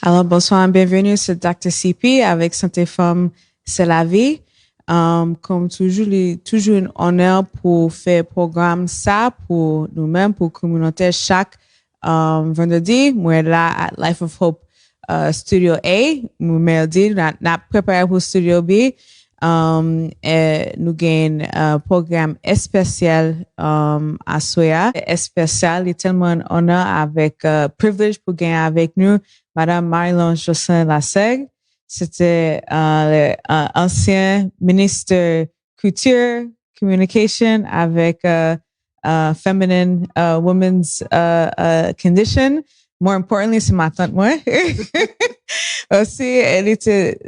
Alors, bonsoir, bienvenue sur Dr. CP avec Santé Femme, c'est la vie. Comme toujours, toujours un honneur pour faire programme ça pour nous-mêmes, pour la communauté chaque vendredi. Moi, là, à Life of Hope Studio A. Nous, mardi, nous préparé pour Studio B. Et nous gagnons un programme spécial à Soya. Spécial, est tellement un honneur avec privilège pour gagner avec nous Madame Marie-Laure Jocelyn Lassègue. C'était l'ancien ministre Culture, Communication avec Feminine Women's Condition. More importantly, c'est ma tante, moi. Aussi, elle était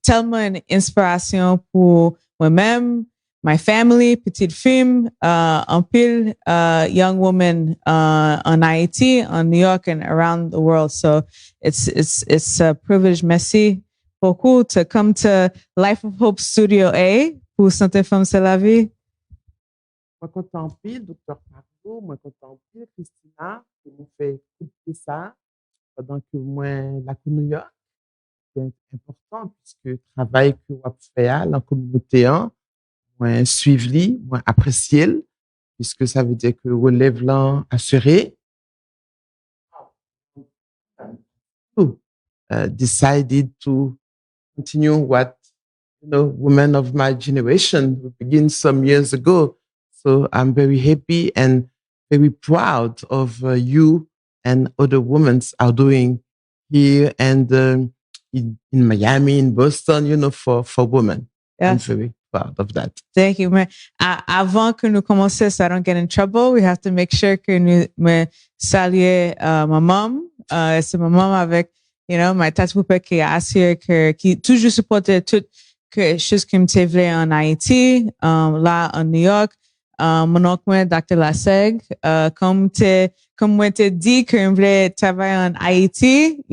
tellement une inspiration pour moi-même, my family, petite fille, en pile young woman en Haiti, en New York, and around the world. So it's a privilege. Merci beaucoup to come to Life of Hope Studio A pour Santé Femme c'est la vie. Moi, content pile, docteur Marco, moi, content pile, Christina, qui nous fait écouter ça pendant que moi, la New York, c'est important puisque le travail que vous fait dans la communauté, moi, suivi, moi, apprécié, puisque ça veut dire que relève là assuré. Decided to continue what, women of my generation began some years ago. So I'm very happy and very proud of you and other women are doing here and in Miami, in Boston, for women. Yeah. I'm very proud of that. Thank you. Mais avant que nous commencions, so I don't get in trouble, we have to make sure que nous saluons ma mom. C'est ma mom avec, ma tante poupée qui a assuré qui toujours supporte toutes les choses qui me voulaient en Haïti, là en New York. Mon oncle, Dr. Lassègue, comme moi te dit que je voulais travailler en Haïti,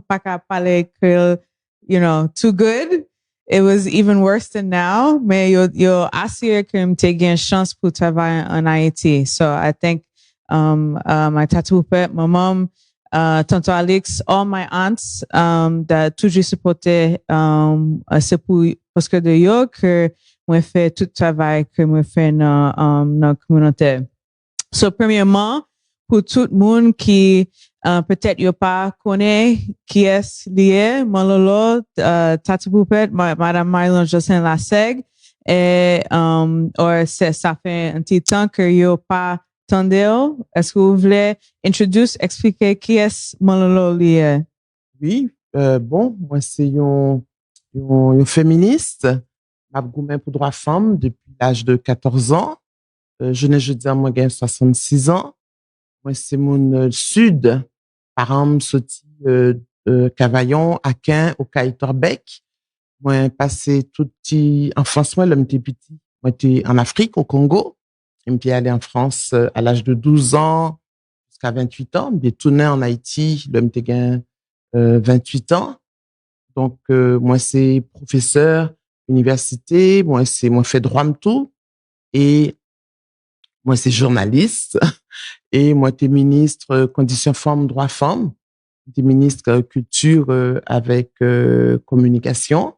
pas qu'à parler créole, too good. It was even worse than now, mais yo assuré que je t'ai une chance pour travailler en Haïti. So I think, my tattoo pet, my mom, Tonton Alex, all my aunts, that toujours supporté, c'est parce que de yo que moi fait tout travail que moi fait dans la communauté. So, premièrement, pour tout le monde qui peut-être yo pas connaît qui est lié, Malolo, Tati Poupette, Madame Marie-Laure Jocelyn Lassègue, et ça fait un petit temps que yo pas entendu. Est-ce que vous voulez expliquer qui est Malolo lié? Oui, bon, moi c'est un féministe. Mabgoumen pour droit femme depuis l'âge de 14 ans. Je dis, moi, j'ai 66 ans. Moi, c'est mon sud. Parents sorti Cavaillon, Aquin, au Caïtorbec. Moi, passé toute enfance, moi, l'homme était petit. Moi, j'étais en Afrique, au Congo. Et puis, allé en France à l'âge de 12 ans jusqu'à 28 ans. J'ai tourné en Haïti, l'homme était 28 ans. Donc, moi, c'est professeur université, moi fait droit tout et moi c'est journaliste et moi t'es ministre conditions femmes droits femmes, t'es ministre culture avec communication.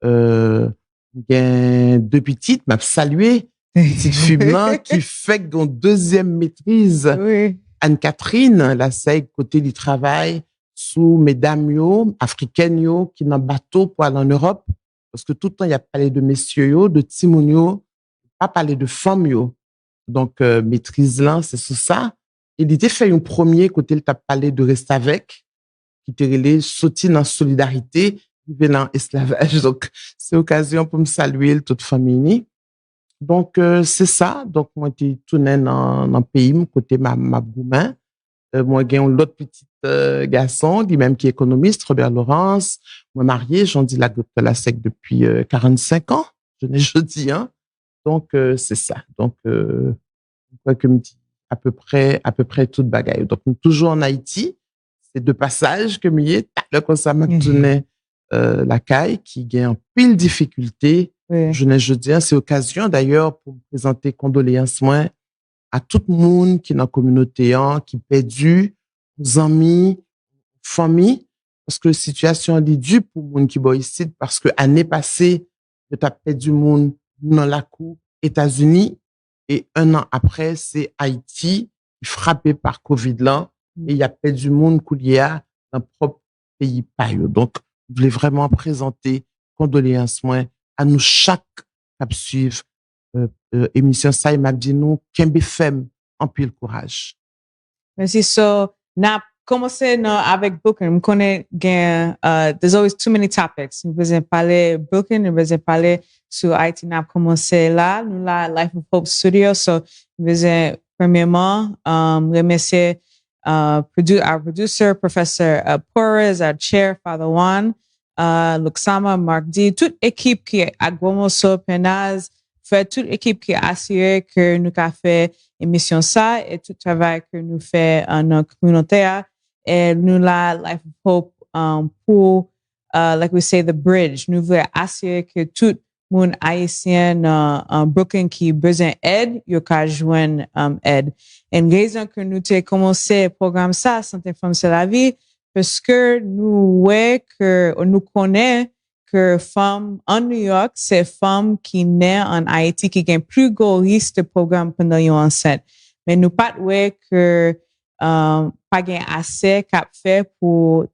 J'ai deux petites m'a salué petite fille qui fait une deuxième maîtrise. Oui. Anne-Catherine la sait côté du travail sous mesdames yo africaines yo qui dans bateau pour aller en Europe. Parce que tout le temps, il y a parlé de messieurs, yo, de timoun, pas parlé de femmes. Yo. Donc, maîtrise là, c'est sur ça. Il était fait un premier côté, il t'a parlé de rester avec, qui te relait, sauter dans solidarité, vivre dans esclavage. Donc, c'est l'occasion pour me saluer toute famille. Donc, c'est ça. Donc, moi, j'étais tourné dans le pays, côté ma goumen. Moi, j'ai l'autre petit garçon, lui-même qui est économiste, Robert Laurence. Moi, marié, j'en dis la sec depuis 45 ans. Je dis, hein. Donc, c'est ça. Donc, quoi que me dit à peu près toute bagaille. Donc, toujours en Haïti. C'est de passage que m'y est. Là, quand ça m'a tourné la caille, qui gagne en pile difficulté. Oui. Je dis, hein, c'est occasion d'ailleurs pour me présenter condoléances moins à tout le monde qui est dans la communauté, qui perdu, aux amis, famille, parce que la situation est dure pour les gens qui sont ici, parce que l'année passée, je t'ai perdu du monde dans la cour États-Unis, et un an après, c'est Haïti, frappé par Covid là, et il y a perdu du monde qu'il y a dans le propre pays. Donc, je voulais vraiment présenter condoléances moins à nous chaque qui suivre émission ça, il m'a dit nous, Kembe Femme, en pile courage. Merci. So, now, commencer avec Brooklyn. Je connais there's always too many topics. Nous besoin parler Brooklyn, nous besoin parler sur Haïti. Nous commencer là, nous là, Life of Hope Studio. So, nous besoin premièrement remercier our producer, Professor Porres, our chair, Father Juan, Luxama, Mark D, toute équipe qui est à Guamoso, Penaz, fait toute équipe qui a assuré que nous avons fait émission ça et tout travail que nous fait dans notre communauté et nous la Life of Hope pour like we say the bridge. Nous voulons assurer que tout monde haïtien en Brooklyn qui besoin d'aide, yo ka joindre aide. Et raison que nous avons commencé le programme ça Santé Femme c'est la vie parce que nous connaissons que femmes en New York, c'est femmes qui naissent en Haïti qui ont plus gros risque de programme pendant une enceinte. Mais nous pas ouais que pas gain assez cap fait pour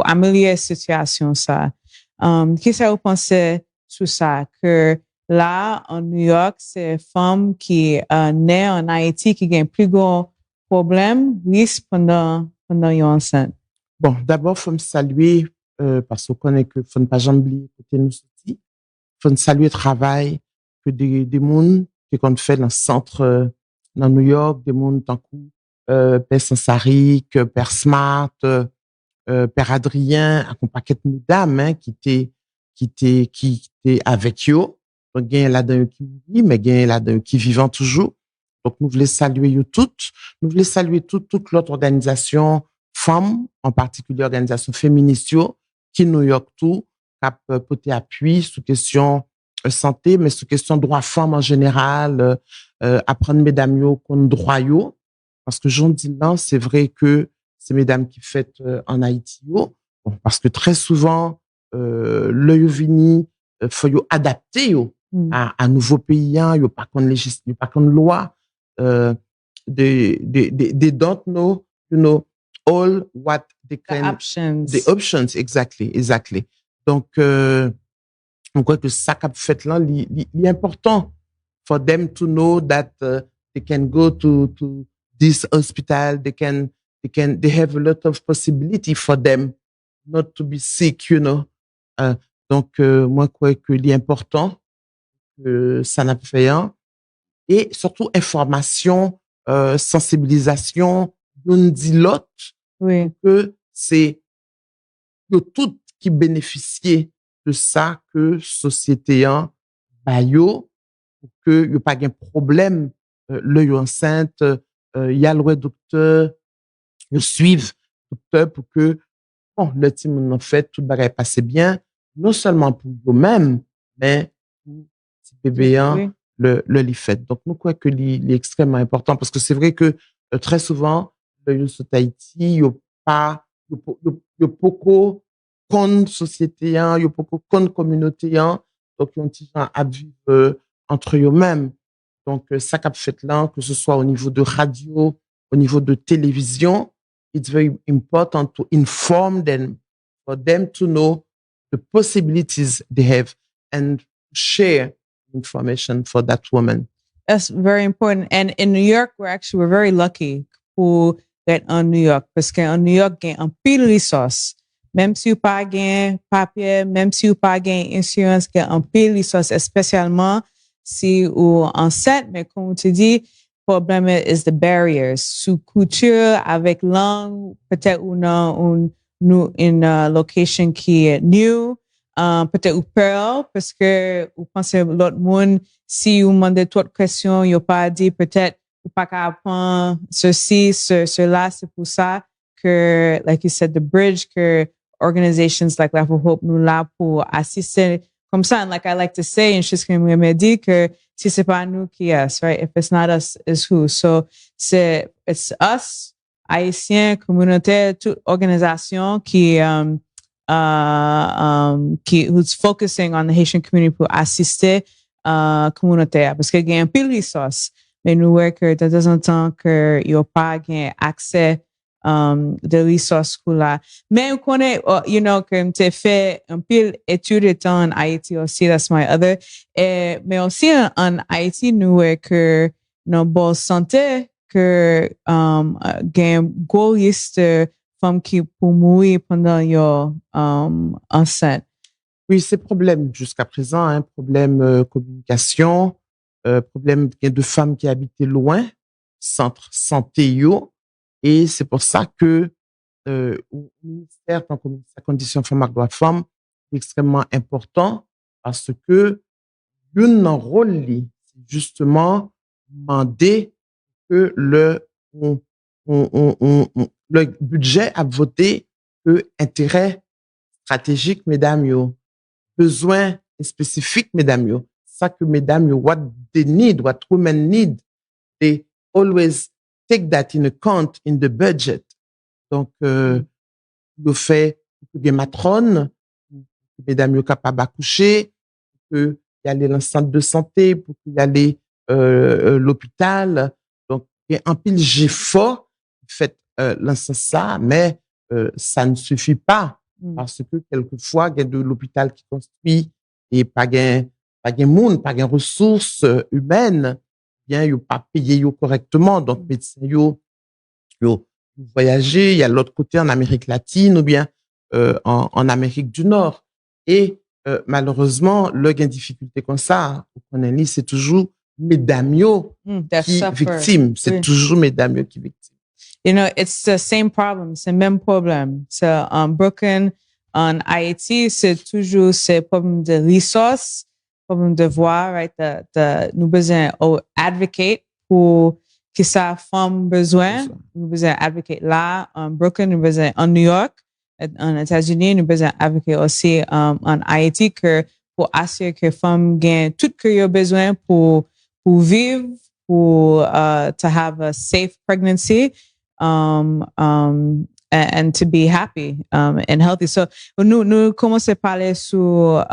améliorer la situation ça. Qu'est-ce que vous pensez sur ça que là en New York, c'est femmes qui naissent en Haïti qui ont plus gros problème risque pendant une enceinte. Bon, d'abord faut me saluer parce qu'on connaît que faut ne pas jamais oublier côté nous sorti. Faut saluer le travail que des monde qui qu'on fait dans le centre dans New York, des monde tant coup Père Sansaric, Père Smart, Père Adrien, un paquet de mesdames hein, qui étaient avec eux. Donc gain là-dedans qui vit mais gain là-dedans qui vivant toujours. Donc nous voulons saluer eux toutes, nous voulons saluer toute l'autre organisation femmes, en particulier organisation féministe qui New York tout cap porter appui sous question santé mais sous question droit femmes en général apprendre mesdames yo qu'on droit yo parce que j'en dis là c'est vrai que c'est mesdames qui fêtent en Haïti yo bon, parce que très souvent le yo vini faut yo adapter yo à nouveau pays yo pas qu'on législation pas qu'on loi they don't know you know all what they can the options exactly donc on croit que ça qu'a fait là il est important for them to know that they can go to this hospital they have a lot of possibility for them not to be sick you know donc moi je crois que il est important que ça n'a pas fait un et surtout information sensibilisation d'une dit l'autre oui. que c'est que tout qui bénéficiait de ça que société en bayo pour que y a pas de problème le enceinte y a le docteur le suivre docteur pour que bon le team en fait tout bagage passer bien non seulement pour eux-mêmes mais pour petit bébé oui. le fait donc nous crois que c'est extrêmement important parce que c'est vrai que très souvent le Haïti y a pas y a beaucoup con société y a beaucoup con communauté donc ils ont des gens à vivre entre eux-mêmes donc ça qu'a fait là que ce soit au niveau de radio au niveau de télévision it's very important to inform them for them to know the possibilities they have and share information for that woman. That's very important. And in New York, we're very lucky pour être en New York parce qu'en New York, il y a un pile de ressources. Même si vous pas gain papier, même si vous pas gain insurance, il y a un pile de ressources, spécialement si vous enceinte. Mais comme tu dis, le problème is the barriers. Sous couture, avec langue, peut-être une location qui est new. Peut-être ou peur parce que vous pensez l'autre monde si vous demandez toute question il a pas dit peut-être ou pas capable ceci cela c'est pour ça que like you said the bridge que organizations like Life of Hope nous là pour assister comme ça and like I like to say and she's going to dit que si c'est pas nous qui est right if it's not us is who so it's us haïtiens, communautaires, toute organisation who's focusing on the Haitian community pour assister communautaire. Parce que il y a un pile de ressources. Mais nous voyons que de temps en temps que il n'y a pas accès de ressources là. Mais on connaît, que tu fait un pile étude en Haïti aussi, that's my other. Mais aussi en Haïti, nous voyons que nos bonne santé, que gain gros risque de femmes qui pour mourir pendant leur enceinte. Oui, c'est problème jusqu'à présent, hein, problème communication, problème de femmes qui habitaient loin, centre santé yo, et c'est pour ça que au ministère tant que ministère conditions femmes et droits femmes est extrêmement important parce que un rôle li, c'est justement demander que le budget a voté que intérêt stratégique mesdames yo, besoin spécifique mesdames yo, ça que mesdames yo what they need, what women need, they always take that in account in the budget. Donc yo fait des matrones, mesdames yo capable d'accoucher, que y aller dans le centre de santé, pour y aller l'hôpital. Donc il y a un pile d'efforts fait dans ce sens ça, mais ça ne suffit pas parce que quelquefois il y a de l'hôpital qui construit et pas gain monde, pas gain ressources humaines, bien yo pas payé yo correctement, donc médecins yo voyager, il y a l'autre côté en Amérique latine ou bien en Amérique du Nord. Et malheureusement, le gain difficulté comme ça, c'est toujours mesdames yo qui victimes. C'est toujours mesdames yo qui victimes. You know, it's the same problem, c'est le même problème. C'est en Brooklyn, en Haïti, c'est toujours ce problème de ressources, problème de voix, right? Nous besoin advocate pour que sa femme besoin. Nous besoin advocate là, en Brooklyn, nous besoin en New York, en États-Unis, nous besoin advocate aussi en Haïti que pour assurer que femme gagne tout ce qu'elle a besoin pour vivre, pour to have a safe pregnancy. And to be happy and healthy. So nous commençons à parler sur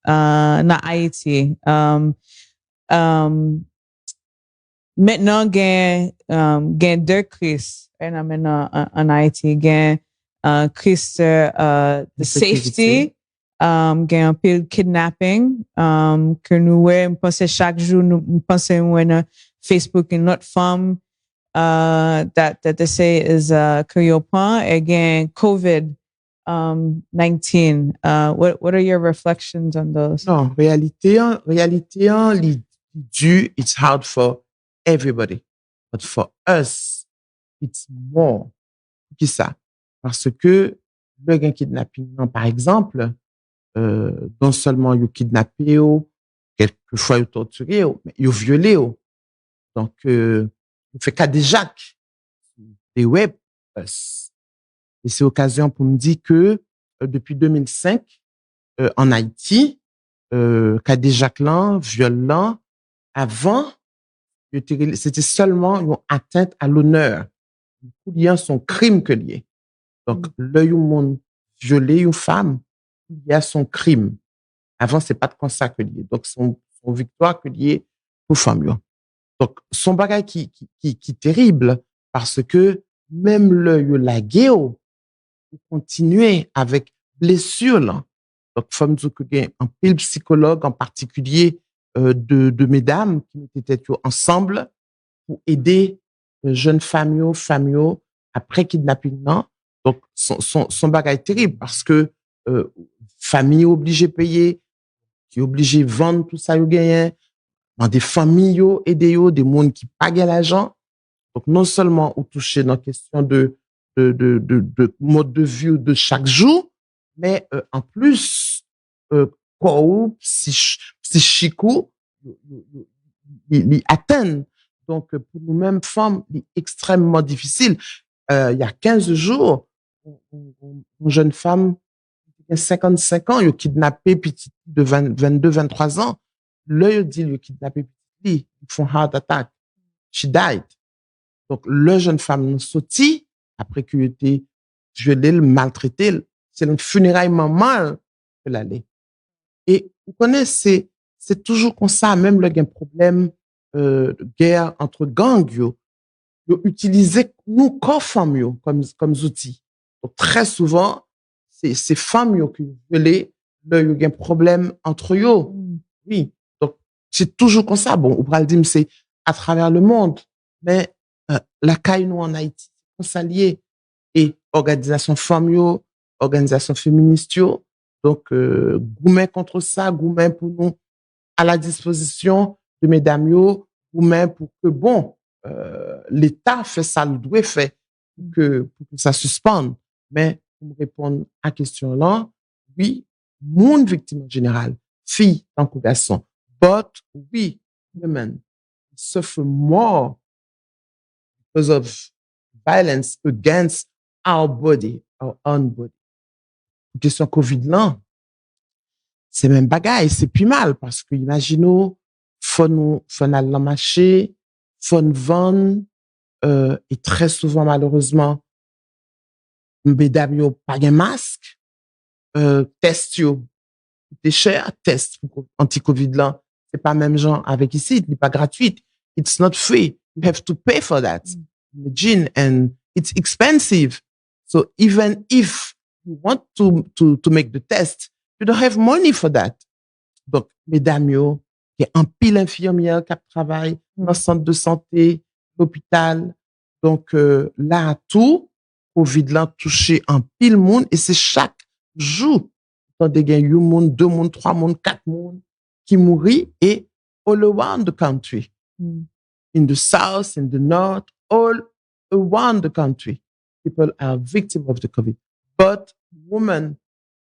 na Haïti. Maintenant gain deux crises maintenant en Haïti, gain crise de safety, gain un peu kidnapping que nous pensons chaque jour, nous pensons Facebook et notre femme that they say is Kuyopan, again COVID-19. What are your reflections on those? Non, réalité, it's hard for everybody, but for us, it's more. Qui ça? Parce que le gain kidnapping, par exemple, non seulement you kidnappé ou quelquefois you torturé ou, mais you violé ou. Donc fait cas de Jacques, des web us. Et c'est occasion pour me dire que depuis 2005, en Haïti, cas de Jacques là, violent, avant, c'était seulement une atteinte à l'honneur. Il y a son crime que lié. Donc, l'œil au monde violé une femme, il y a son crime. Avant, c'est pas de comme ça que lié. Donc, son victoire que lié pour femme. Donc, son bagage qui terrible parce que même le la guéo continuer avec blessure là. Donc, femme un pile psychologue en particulier de mesdames qui étaient ensemble pour aider jeunes familles après kidnapping là. Donc, son bagage terrible parce que famille obligée payer, qui obligée vendre tout ça yo gagné. Dans des familles, aider des monde qui pagent l'argent. Donc, non seulement au toucher dans la question de mode de vie de chaque jour, mais en plus, psychique, ils atteignent. Donc, pour nous-mêmes femmes, c'est extrêmement difficile. Il y a 15 jours, une jeune femme, qui a 55 ans, elle a kidnappé petite de 22, 23 ans. Là, il dit, le kidnappé, ils font heart attack. She died. Donc, le jeune femme nous sorti, après qu'il était violé, maltraité, c'est une funéraille maman que l'aller. Et vous connaissez, c'est toujours comme ça, même le problème de guerre entre gangs, yo utiliser nous comme femmes comme outils. Donc, très souvent, c'est femmes yo qui veulent le y a un problème entre eux. Oui. Donc, c'est toujours comme ça. Bon, on pourra le dire, c'est à travers le monde. Mais la caille nous en Haïti, on s'allie et organisation femmes yo, organisation féministe yo. Donc, goumen contre ça, goumen pour nous à la disposition de mesdames yo, goumen pour que bon, l'État fait ça, le doit faire pour que ça suspende. Mais pour me répondre à la question là, oui, mon victime en général, fille tant que garçon, but oui, women suffer more because of violence against our body, our own body. Question Covid là, c'est même bagaille, c'est plus mal parce que imaginons, faut aller dans marché, faut vendre, et très souvent malheureusement, mesdames yo pas de masque, test yo coûte cher, test anti-Covid là, c'est pas même genre avec ici, il n'est pas gratuit, it's not free, you have to pay for that, imagine, and it's expensive, so even if you want to make the test, you don't have money for that. Donc, mesdames yo, il y a un pile infirmière qui travaille dans le centre de santé, l'hôpital. Donc, là, tout, Covid là, touché un pile monde et c'est chaque jour. Dans des gains, 1 monde, 2 monde, 3 monde, 4 monde qui mourit et all around the country. In the south, in the north, all around the country. People are victims of the COVID. But women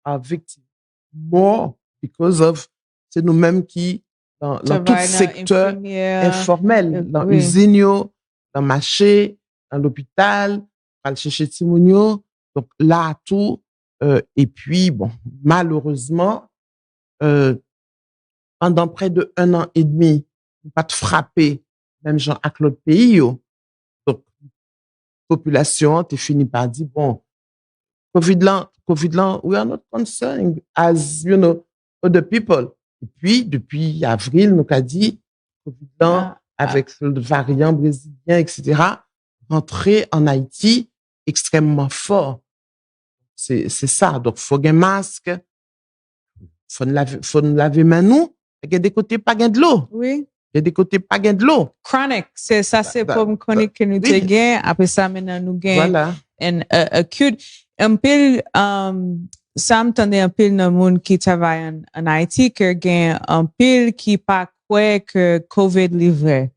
are victims more because of, c'est nous-mêmes qui, dans tout secteur informel, dans l'usine, dans le marché, dans l'hôpital, dans le chercher Timounio. Donc là, tout, et puis, bon, malheureusement, pendant près de 1 an et demi, pas de frapper, même genre avec l'autre pays, yo. Donc, population, t'es fini par dire, bon, COVID là, we are not concerned as, you know, other people. Et puis, depuis avril, nous a dit, COVID là, avec le variant brésilien, etc., rentrer en Haïti extrêmement fort. C'est ça. Donc, faut un masque, faut laver main nous. Il y a des côtés pas gain de l'eau. Oui. Il y a des côtés pas gain de l'eau. Chronic, c'est ça, c'est comme chronique que nous te gain. Après ça, maintenant, nous gain. Voilà. And acute. Un pile, ça m'tendait un pile dans le monde qui travaille en Haïti, que gain un pile qui pas quoi que COVID livrait.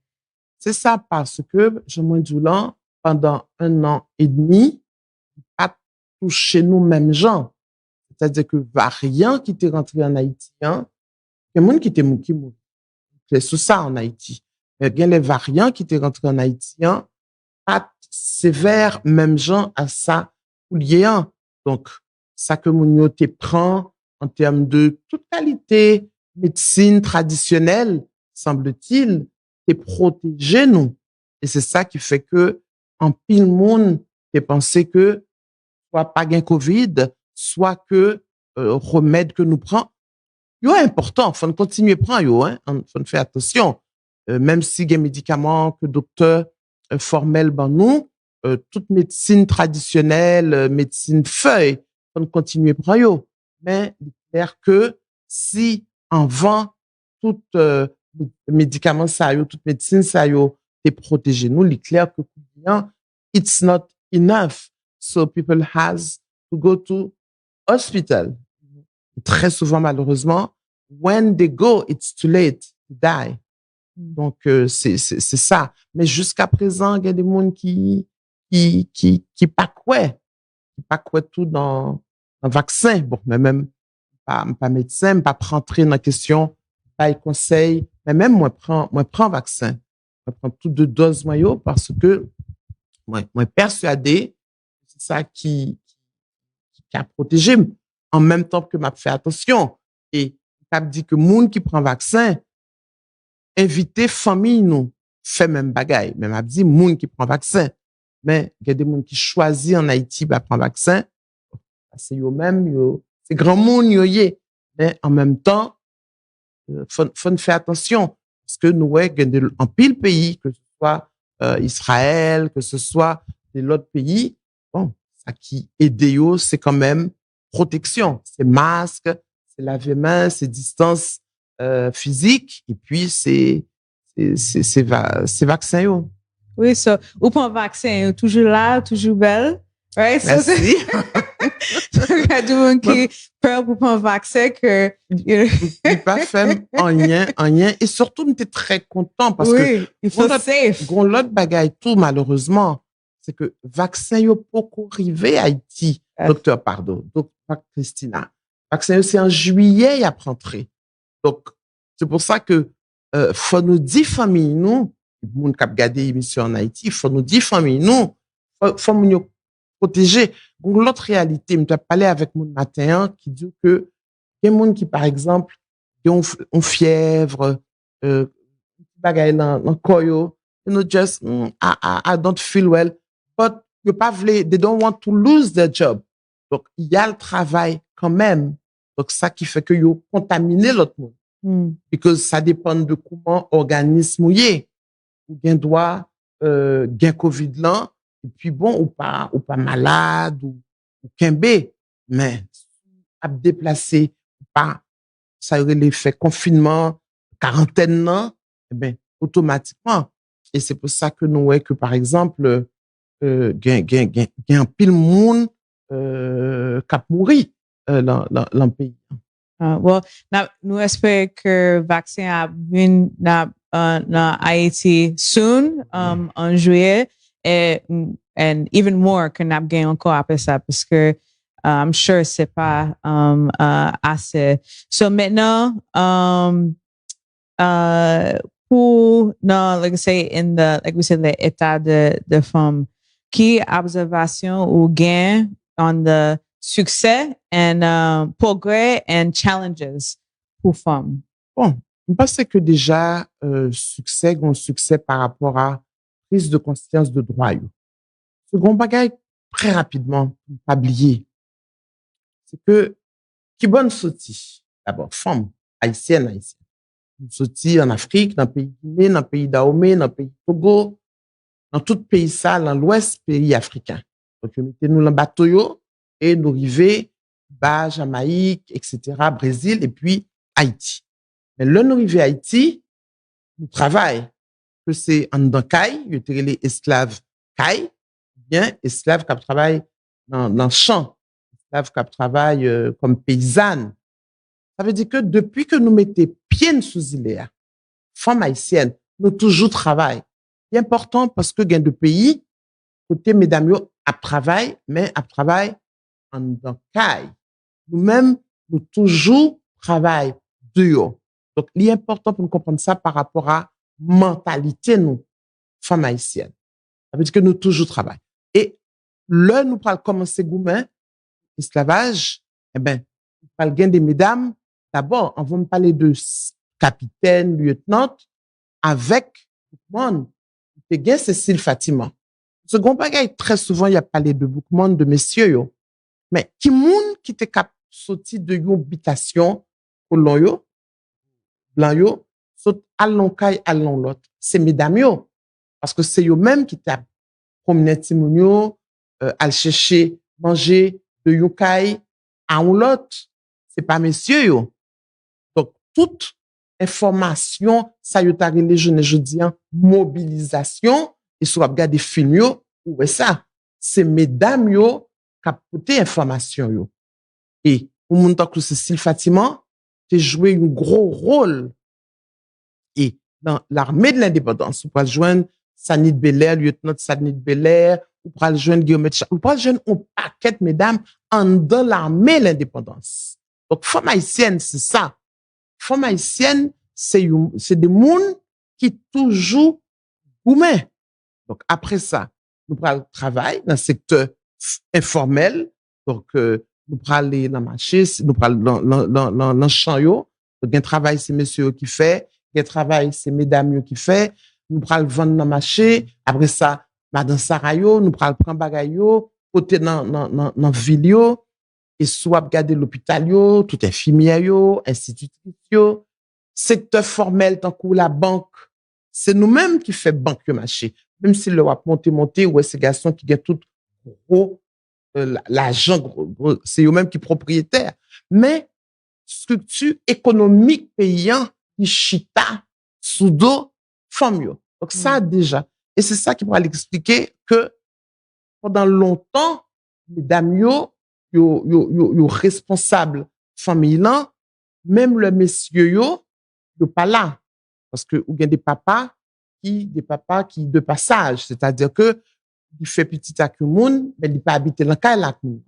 C'est ça, parce que, je m'en dis là, pendant 1 an et demi, pas touché nous mêmes gens. C'est-à-dire que variant qui était rentré en Haïti, hein, il y a des gens qui étaient mourir. C'est sous ça en Haïti. Mais il y a les variants qui étaient rentrés en Haïti, hein, pas sévère, même gens à ça, ou lié, hein. Donc, ça que mon te prend en termes de toute qualité, médecine traditionnelle, semble-t-il, t'es protégé nous. Et c'est ça qui fait que, en pile monde, t'es pensé que, soit pas gain COVID, soit que, remède que nous prend, yo important, faut continuer prendre yo, hein, faut faire attention. Même si des médicaments que docteur formel ben nous, toute médecine traditionnelle, médecine feuille, faut continuer prendre yo. Mais il est clair que si en vend tout médicament ça yo, toute médecine ça yo, t'es protégé nous, il est clair que it's not enough. So people has to go to hospital. Très souvent, malheureusement, when they go, it's too late to die. Donc, c'est ça. Mais jusqu'à présent, il y a des gens qui pas quoi tout dans un vaccin. Bon, mais même pas médecin, pas rentrer dans la question, pas y conseil. Mais même moi prends vaccin. Moi prends tout de doses maillot parce que moi persuadé, c'est ça qui a protégé en même temps que m'a fait attention. Et m'a dit que moun qui prend vaccin, inviter famille nous, fait même bagaille. Même a dit, moun qui prend vaccin. Mais, il y a des moun qui choisissent en Haïti, bah, prendre vaccin. C'est eux même, c'est grand moun, yé. Mais, en même temps, faut faire attention. Parce que nous, ouais, en pile pays, que ce soit, Israël, que ce soit l'autre pays, bon, ça qui aide yo, c'est quand même protection. C'est masque, c'est laver main, c'est distance, physique, et puis c'est vaccin yo. Oui, so, ou pas vaccin, toujours là, toujours belle. Right? Merci. Il y a du monde qui peur pour pas vaccin que, pas fait rien. Et surtout, j'étais très content parce que, il faut safe. L'autre bagaille tout, malheureusement, c'est que vaccin yo beaucoup arrivé à Haïti. Docteur Christina. Vaccin c'est en juillet, il a rentré. Donc, c'est pour ça que, faut nous dire famille, nous, moun k'ap gade émission en Haïti, faut nous dire famille, nous, faut nous protéger. Donc, l'autre réalité, je parlé avec mon matin qui dit que, il y a des gens qui, par exemple, ont fièvre, bagaille dans koyo, just, I don't feel well, but they don't want to lose their job. Donc, il y a le travail quand même. Donc, ça qui fait que ils contaminé l'autre monde. Parce que ça dépend de comment l'organisme est. Ou bien doit, gain COVID là, et puis bon, ou pas malade, ou kembe, mais, à déplacer, pas, ça aurait l'effet confinement, quarantaine là, eh ben, automatiquement. Et c'est pour ça que nous, ouais, que par exemple, gain pile monde, cap mourir, dans le pays. Well, nous espérons que le vaccin a venu dans Haïti soon, en juillet, and even more que nous avons encore après ça, parce que I'm sure c'est pas assez. So maintenant, pour, like we say, l'état de femme, qui observation ou gain on the succès and progrès and challenges pour femmes? Bon, je pense que déjà, succès par rapport à prise de conscience de droit. Second bagage, très rapidement, pas oublier, c'est que, qui bonne sortie, d'abord, femme, haïtienne. Sortie en Afrique, dans le pays Guinée, dans le pays Dahomey, dans le pays Togo, dans tout pays ça, dans l'ouest pays africain. Donc, mettez-nous dans le bateau, et nous arriver, bas, Jamaïque, etc., Brésil, et puis Haïti. Mais là, nous arrivons à Haïti, nous travaillons, que c'est en dans Caille, il y a les esclaves Caille, bien, esclaves qui travaillent dans le champ, esclaves qui travaillent comme paysannes. Ça veut dire que depuis que nous mettons pieds sous île, femmes haïtiennes, nous toujours travaillons. C'est important parce que gain de pays, côté mesdames, à travail, mais à travail en dans Caille. Nous-mêmes, nous toujours travaillons dehors. Donc, l'important pour nous comprendre ça par rapport à mentalité, nous, femmes haïtiennes. Ça veut dire que nous toujours travaillons. Et là, nous parlons commencer gourmet, esclavage, eh ben, nous parlons gain des mesdames. D'abord, on va me parler de capitaine, lieutenant, avec Boukman. C'est gain Cécile Fatima. Second bagage, très souvent, il y a parlé de Boukman, de messieurs, yo. Mais, qui moun qui te cap sorti de yon habitation, colon yo, blanc yo, saute allons caille, allons l'autre. C'est mesdames yo. Parce que c'est yo même qui t'a promené timoun yo, al chercher, manger de yon caille, à l'autre. C'est pas messieurs yo. Donc, toute information, ça y est arrivé, je dis, mobilisation, et sur regarder film yo, ou ça, c'est mesdames yo, qui a porté information yo. Et, au monde que Cécile Fatima, t'es joué un gros rôle. Et, dans l'armée de l'indépendance, vous pouvez joindre Sanit Belair, lieutenant Sanit Belair, vous pouvez joindre Guillaume Etcha, vous pouvez joindre un paquet, mesdames, dans l'armée de l'indépendance. Donc, femme haïtienne, c'est ça. Femme haïtienne, c'est des moun qui toujours gourmet. Donc, après ça, nous prenons le travail dans le secteur informel. Donc, nous prenons aller dans le marché, nous prenons dans le champ yo. Donc, il y a un travail, c'est messieurs qui fait. Il y a un travail, c'est mesdames qui fait. nous pral vendre dans marché, après ça, madame Sarah yo, nous pral prendre bagay yo, côté dans ville yo, et soit regarder l'hôpital yo, tout infirmière yo, institutrice yo, secteur formel tant que la banque, c'est nous-mêmes qui fait banque yo marché. Même si le wap monter, ouais, ces garçons qui gagnent tout gros, l'argent, c'est eux-mêmes qui propriétaires. Mais, structure économique payant, qui chita, sous dos, femme yo. Donc, ça, déjà. Et c'est ça qui pourra l'expliquer que, pendant longtemps, mesdames yo responsable famille là, même le messieurs yo pas là. Parce que, ou bien des papas qui de passage. C'est-à-dire que, il fait petit à moun, mais il pas habiter dans la la moun.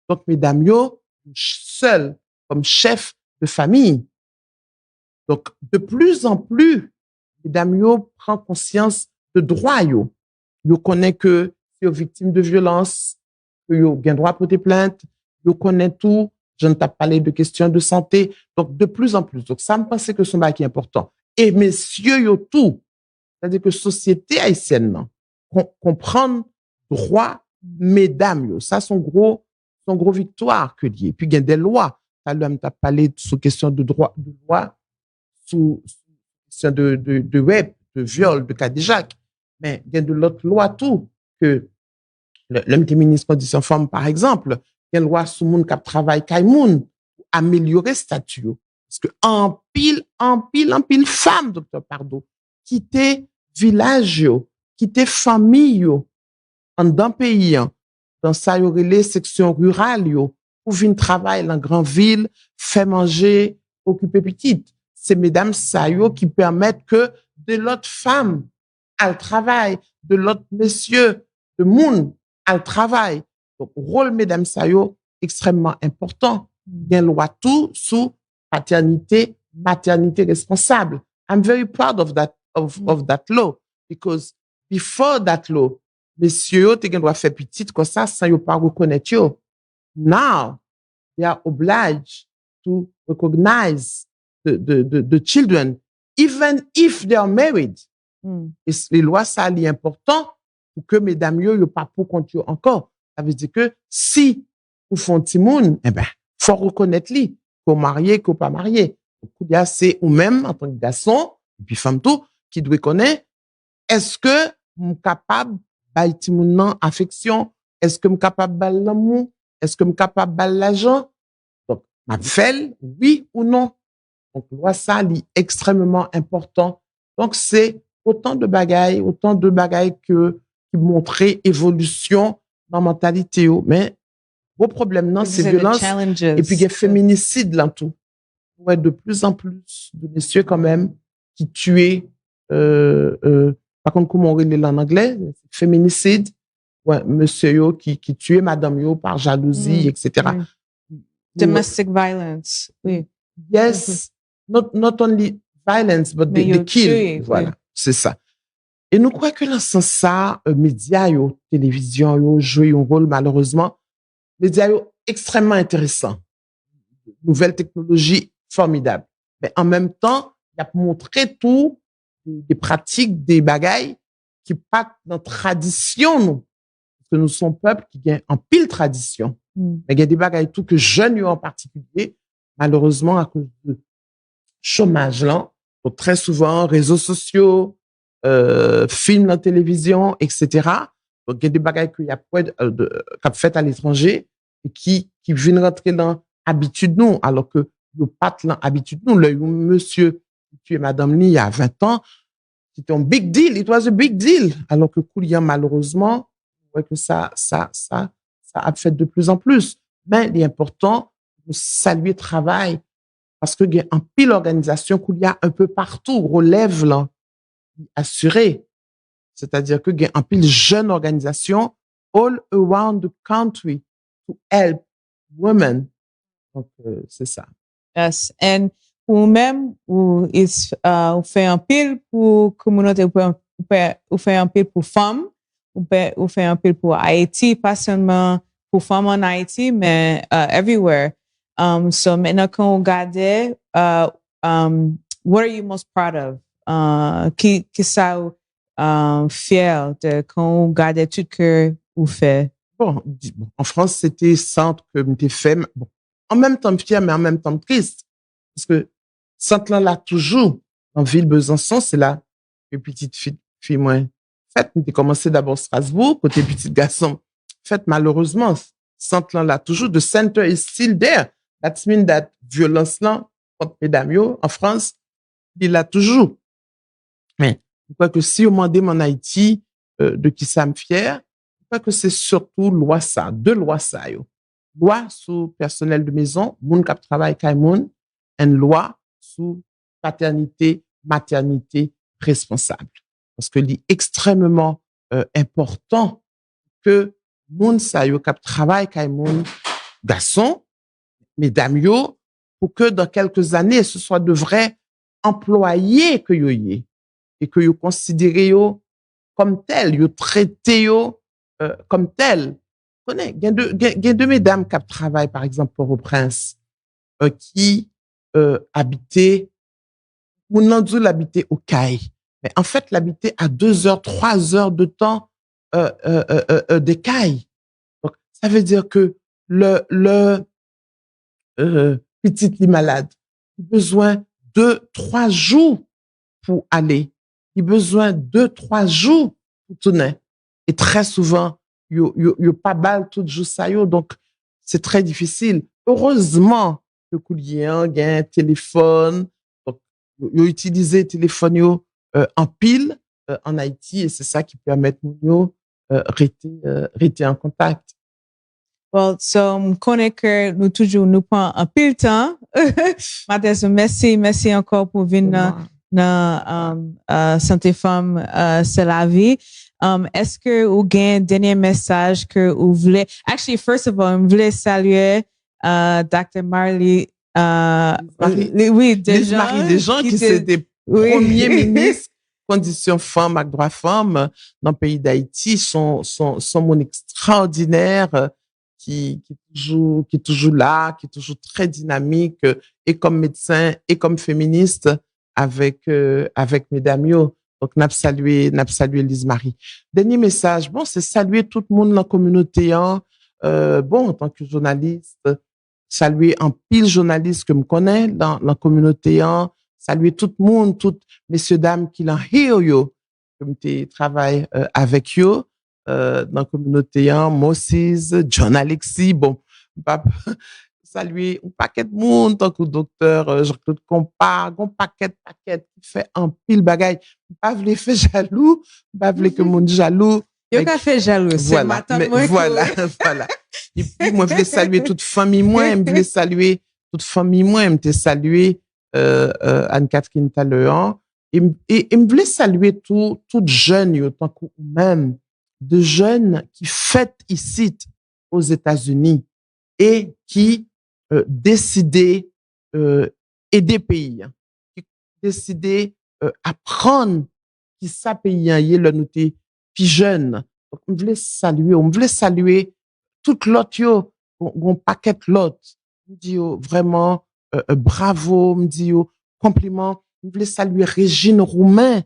Donc, mesdames yo, seul, comme chef de famille. Donc, de plus en plus, mesdames yo prend conscience de droit yo. Yo connaît que si yo victime de violence, que yo gen droit à porter plainte, yo connaît tout. Je ne t'ai pas parlé de questions de santé. Donc, de plus en plus. Donc, ça me pense que c'est un bail qui est important. Et messieurs yo tout. C'est-à-dire que société haïtienne, non, comprendre droit, mesdames, yo. Ça, son gros victoire que lié. Puis, il y a des lois. T'as parlé sous question de droit, de loi, sous question de web, de viol, de cas de Jacques. Mais, il y a de l'autre loi tout, que l'homme des ministres conditions femmes, par exemple, il y a une loi sous moun kap travail kay moun, améliorer statut. Parce que en pile femme, docteur Pardo, quitter village yo, quitter famille yo, en d'un pays, dans sa les sections rurales yo, pour venir travailler dans grande ville, faire manger, occuper petite. C'est mesdames sa yo qui permettent que de l'autre femme al travail, de l'autre monsieur, de moun al travail. Donc, rôle mesdames sa yo extrêmement important. Il y a une loi tout sous paternité, maternité responsable. I'm very proud of that law because before that law, messieurs te gen doit faire petite comme ça sans yo pas reconnaître yo. Now they are obliged to recognize the children even if they are married. Et les lois ça est important pour que mesdames yo pas pour compte yo encore. Ça veut dire que si vous font timoun, eh ben faut reconnaître li qu'on marié qu'on pas marié. Donc c'est ou même en tant que garçon et puis femme tout qui doit connaître est-ce que je capable bay timoun nan affection, est-ce que je capable bal l'amour, est-ce que je capable bal l'argent. Donc ma fait oui ou non. Donc loi ça est extrêmement important. Donc c'est autant de bagailles que qui montrer évolution dans la mentalité mais gros problème non c'est violence et puis il y a féminicide là tout. Ouais, de plus en plus de messieurs quand même qui tuent par contre comment on dit en anglais féminicide ouais monsieur yo qui tuait madame yo par jalousie etc. Domestic violence oui. Yes, not only violence but the kill voilà oui. C'est ça. Et nous croyons que dans ce sens ça médias yo télévision yo jouent un rôle malheureusement médias yo extrêmement intéressant, nouvelles technologies formidables, mais en même temps il y a montré tout des pratiques des bagailles qui pas dans tradition nous parce que nous sommes peuple qui gagne en pile tradition mais il y a des bagailles tout que jeunes en particulier malheureusement à cause de chômage là donc très souvent réseaux sociaux films la télévision etc. Donc il y a des bagailles qu'il y a qu'a fait à l'étranger et qui viennent rentrer dans habitude nous alors que yo pas dans habitude nous le monsieur tu es madame ni il y a 20 ans c'était un big deal, it was a big deal alors que Koulian malheureusement ouais que ça a fait de plus en plus mais il est important de saluer le travail parce que il y a un pile organisation Koulian un peu partout relève là assuré c'est-à-dire que il y a un pile jeune organisation all around the country to help women. Donc, c'est ça. Yes. And ou même, ou fait un pile pour communauté, ou fait un pile pour femmes, ou fait un pile pour Haïti, pas seulement pour femmes en Haïti, mais everywhere. So maintenant, quand on regarde, what are you most proud of? Qui ça, fier de quand vous gardez tout que vous faites? Bon, en France, c'était centre que m'était fait. Bon, en même temps fier, mais en même temps triste. Parce que centre là, toujours, en ville Besançon, c'est là que petite fille moins. Fait, m'était commencé d'abord Strasbourg, côté petit garçon. Fait, malheureusement, centre là, toujours, the center is still there. That means that violence là, contre mesdames yo, en France, il l'a toujours. Mais, je crois que si on demandait en Haïti, de qui ça me fier, je crois que c'est surtout loi ça, deux lois ça, yo. Loi sous personnel de maison, moun kap travail kay moun, une loi sous paternité, maternité responsable. Parce que c'est extrêmement important que moun sa yo kap travail kay moun garçon, mesdames yo, pour que dans quelques années, ce soit de vrais employés que yo y et que yo considéré yo comme tel, yo traité yo comme tel. Connais, il y a deux mesdames qui travaillent, par exemple, pour Port-au-Prince, qui habitaient, ou non, l'habiter au Caille. Mais en fait, l'habiter à 2 heures, 3 heures de temps des Cailles. Donc, ça veut dire que le petit lit malade, il a besoin 2-3 jours pour aller. Il a besoin 2-3 jours pour tourner. Et très souvent, yo pas balle tout jour ça yo, donc c'est très difficile. Heureusement que coulier a un téléphone, donc yo utiliser téléphone yo en pile en Haïti et c'est ça qui permet nous rester en contact. Well, so, je connais que nous toujours nous prend un peu de temps. Mathias, merci encore pour venir dans Santé Femme, c'est la vie. Est-ce que vous avez un dernier message que vous voulez? Actually, first of all, je voulais saluer Dr. Marley. Oui, Desjans qui c'était premier ministre conditions femmes et droits femmes dans le pays d'Haïti, sont mon extraordinaire. Qui est toujours là, qui est toujours très dynamique, et comme médecin, et comme féministe, avec mesdames yo. Donc, n'a salué Lise Marie. Dernier message, bon, c'est saluer tout le monde dans la communauté, bon, en tant que journaliste, saluer un pile journaliste que me connaît dans la communauté, saluer tout le monde, toutes messieurs, dames qui l'ont yo, comme tu travailles avec yo, dans la communauté, Moses, John Alexis, bon, saluer un paquet de monde, tant que docteur Jean-Claude Compas, un paquet qui fait un pile bagaille. Pas voulez faire jaloux, pas voulez que monde jaloux. Yo ka fait jaloux, c'est matin moi. Voilà. Et puis, moi, je voulais saluer toute famille, moi, je voulais saluer toute famille, moi, je voulais saluer Anne-Catherine Tallehan, et je voulais saluer toute jeune, autant que même, de jeunes qui fêtent ici aux États-Unis et qui décidaient aider pays, qui décidaient apprendre qui ça pays y le noté puis jeune. Donc on voulait saluer toute l'autre yo, on paquet l'autre. On dit vraiment bravo, on dit compliment. On voulait saluer Régine Roumain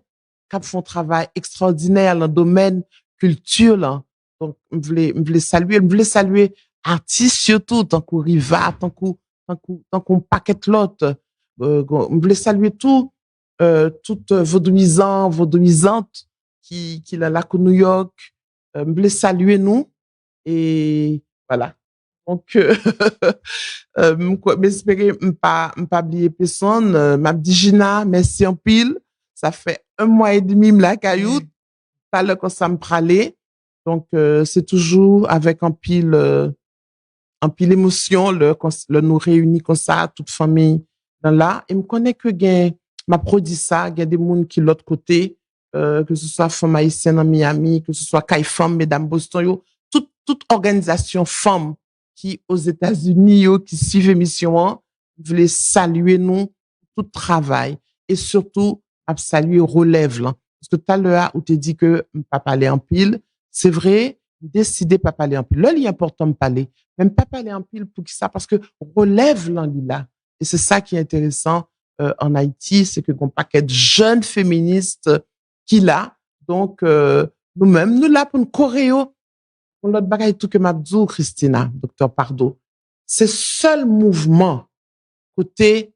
qui font un travail extraordinaire dans le domaine culture là. Donc on voulait saluer artistes surtout tant qu'on Riva, tant qu'on paquet l'autre. On voulait saluer toutes vaudouisantes qui la lac New York. On voulait saluer nous et voilà. Donc m'espérer pas oublier personne. M'a dit Gina, merci en pile. Ça fait 1 mois et demi la cailloute. Pas le quand ça me pralait. Donc c'est toujours avec un pile émotion le nous réunit comme ça toute famille dans là et me connaît que gain m'a produit ça, il y a des monde qui l'autre côté que ce soit femme haïtienne en Miami, que ce soit Kai Femme, mesdames Boston yo, toute organisation femme qui aux États-Unis yo qui suivent émission voulait saluer nous tout travail et surtout saluer relève là parce que tout à l'heure où tu dit que pas parler en pile, c'est vrai, décider pas parler en pile. Là, il est important de parler, même pas parler en pile pour qui ça parce que relève là et c'est ça qui est intéressant en Haïti, c'est que qu'on paquet de jeunes féministes qui là Donc, nous-mêmes, nous là pour nous choréo. Pour l'autre bagaille tout que m'a dit, Christina, docteur Pardo. C'est seul mouvement, côté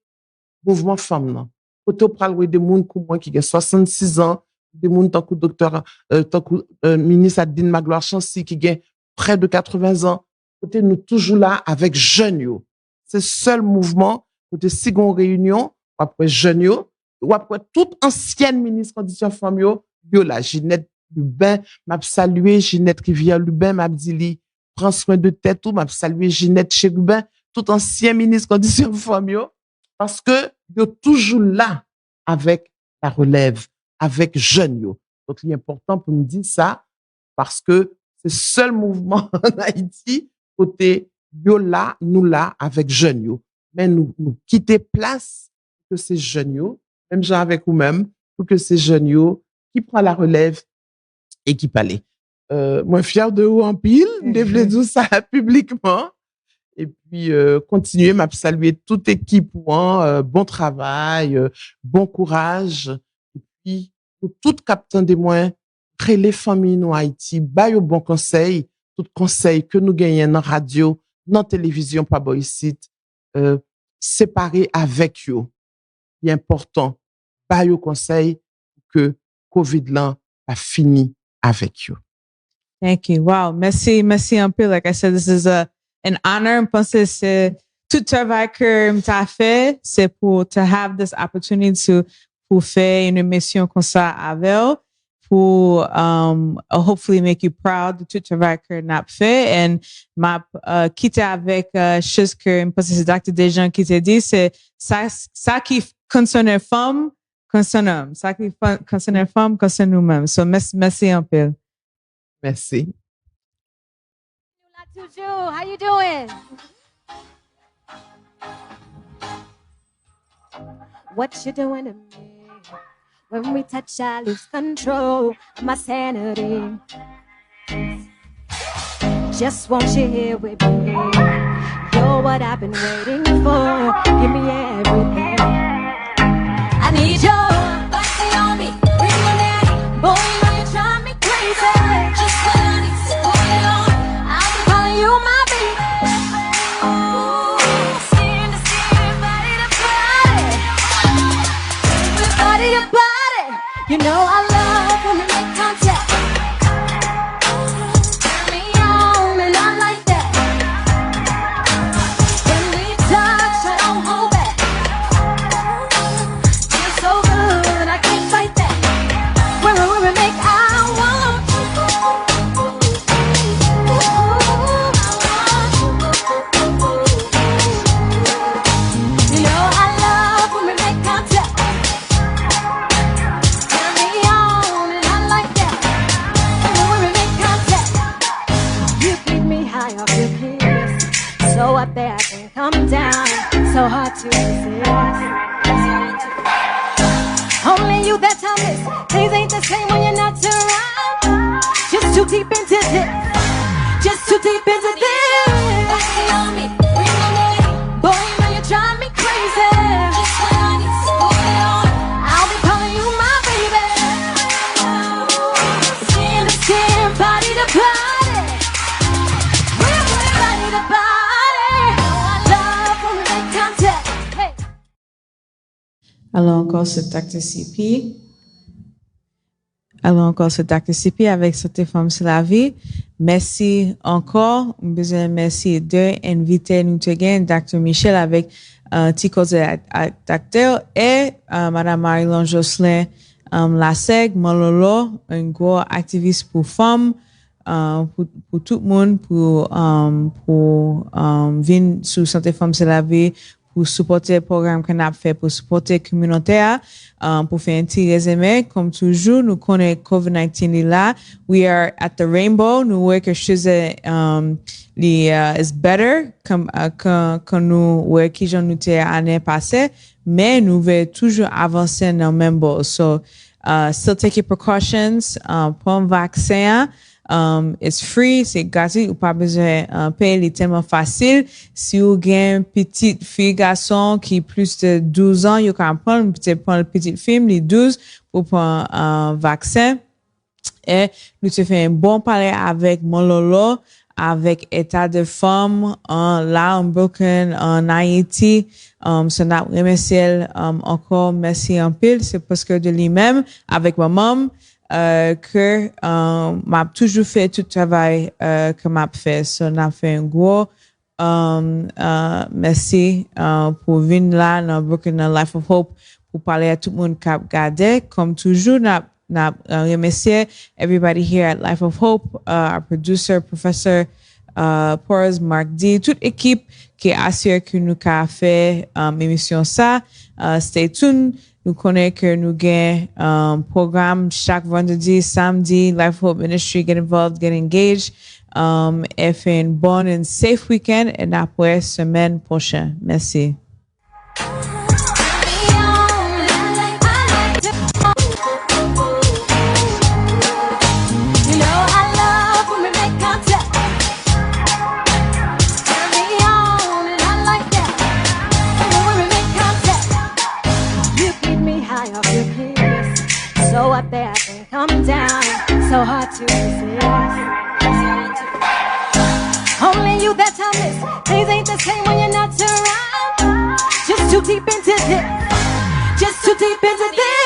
mouvement femme, non. Côté, on parle de monde comme moi qui a 66 ans, des monde tant que docteur, tant que ministre Adine Magloire Chancy qui a près de 80 ans. Côté, nous toujours là avec jeunes, yo. C'est seul mouvement, côté, si on réunion, ou après jeunes, yo, ou après toute ancienne ministre condition femme, yo là, Ginette Lubin, m'a salué Ginette Rivière Lubin, m'a dit li, prends soin de tête ou m'a salué Ginette Chérubin, tout ancien ministre condition femme, yo, parce que yo toujours là avec la relève, avec jeunes, yo. Donc, il est important pour nous dire ça, parce que c'est le seul mouvement en Haïti, côté yo là, nous là, avec jeunes, yo. Mais nous quitter place que ces jeunes, yo, même genre avec vous-même, pour que ces jeunes, yo, qui prend la relève et qui parle. Moi, fier de vous en pile, de vous dire ça publiquement. Et puis, continuer m'a saluer toute équipe, bon travail, bon courage. Et puis, pour tout captain des moyens, créer les familles en Haïti, bail au bon conseil, tout conseil que nous gagnons dans radio, dans télévision, pas bon ici, séparer avec eux. Il est important, bail au conseil que COVID là a fini avec eux. Thank you. Wow. Merci un peu. Like I said, this is an honor. Je pense que c'est tout travail que m'ta fait, c'est pour to have this opportunity pour faire une émission comme ça avec, pour hopefully make you proud de tout travail que n'a fait. And m'a quitté avec chose que je pense que c'est d'acte des gens qui te dit, c'est ça qui concerne femme, concerne homme. Ça qui concerne femme, concerne nous-mêmes. So merci un peu. Merci. How you doing? What you doing to me? When we touch, I lose control of my sanity. Just want you here with me. You're what I've been waiting for. Give me everything. I need your body on me. Bring your daddy. Boy, you know you drive me crazy. Just what I need to put it on. I'll be calling you my baby. Ooh, skin to skin, body to body. With body to body. You know I love when we make contact. Turn me on and I like that. When we touch, I don't hold back. You're so good, I can't fight that. When we make our want. You know I love when we make contact. Turn me on and I like that. When we make contact, you keep me high off your kiss. So up there I can come down. So hard to resist. Only you that tell me things ain't the same when you're not around. Just too deep into this. Just too deep into this. On me, bring your name. Boy, you know you drive me crazy. Just when I need to put it on, I'll be calling you my baby. Skin to skin, body to body. We're body to body. I love when we make contact. Hey. Alors encore c'est Dr. CP. Alors encore c'est Dr. CP avec Santé Femme c'est la vie. Merci encore. Besoin merci de inviter nous again Dr. Michel avec Tico Docteur et Madame Marie-Laure Jocelyn Laseg Mololo, un gros activiste pour femmes, pour tout le monde, pour venir sur Santé Femme c'est la vie, pour supporter le programme qu'on a fait, pour supporter la communauté, pour faire un petit résumé. Comme toujours, nous connaissons COVID-19 là. We are at the Rainbow. Nous voyons que chose is better, comme quand nous voyons qui j'en étais l'année passée, mais nous voulons toujours avancer dans le même bol. So, still take your precautions, prendre vaccin. It's free, c'est gratuit, ou pas besoin payer, il est tellement facile. Si vous avez une petite fille, garçon qui plus de 12 ans, vous pouvez prendre une petite fille, les 12, pour prendre un vaccin. Et nous te fait un bon parler avec Mololo, avec État de Femmes, là, en Brooklyn, en Haïti. So, n'a remercié, encore merci en pile. C'est parce que de lui-même, avec ma maman, que, m'a toujours fait tout le travail, que m'a fait. So, n'a fait un gros, merci, pour venir là, dans Brooklyn, dans Life of Hope, pour parler à tout le monde qui a regardé. Comme toujours, n'a remercier everybody here at Life of Hope, our producer, Professor Porz, Mark D, toute équipe qui assure que nous avons fait émission ça. Stay tuned. Nous connaissons que nous avons programme chaque vendredi, samedi. Life of Hope Ministry, get involved, get engaged. Et fait un bon and safe weekend. Et après, semaine prochaine. Merci. So up there and come down, so hard to resist. Only you that time this, things ain't the same when you're not around. Just too deep into this, just too deep into this.